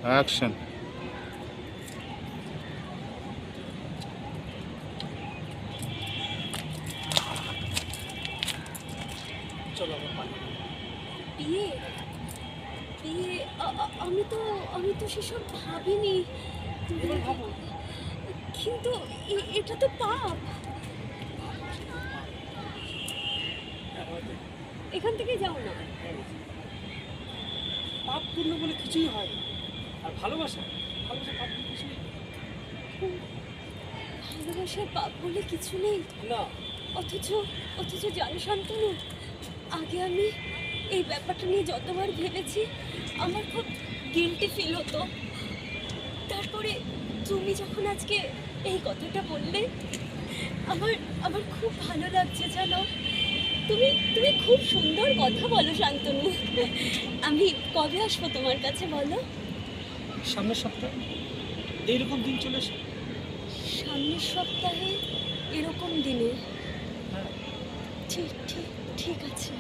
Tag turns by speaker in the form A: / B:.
A: Action.
B: বিয়ে বিয়ে আমি তো সেসব ভাবিনি। কিন্তু এটা তো পাপ। এখান থেকে যাও না।
C: পাপ পূর্ণ বলে কিছুই হয় না। আর ভালোবাসা ভালোবাসা পাপ বলে কিছুই নেই।
B: ভালোবাসার পাপ বলে কিছু নেই।
C: না,
B: অথচ অথচ জানো শান্তনু, আগে আমি এই ব্যাপারটা নিয়ে যতবার ভেবেছি আমার খুব গিল্টি ফিল হতো। তারপরে তুমি যখন আজকে এই কথাটা বললে আমার আমার খুব ভালো লাগছে জানো। তুমি তুমি খুব সুন্দর কথা বলো শান্তনু। আমি কবে আসবো তোমার কাছে বলো?
C: সামনের সপ্তাহে এইরকম দিন চলে এসে।
B: সামনের সপ্তাহে এরকম দিনে?
C: হ্যাঁ।
B: ঠিক ঠিক ঠিক আছে।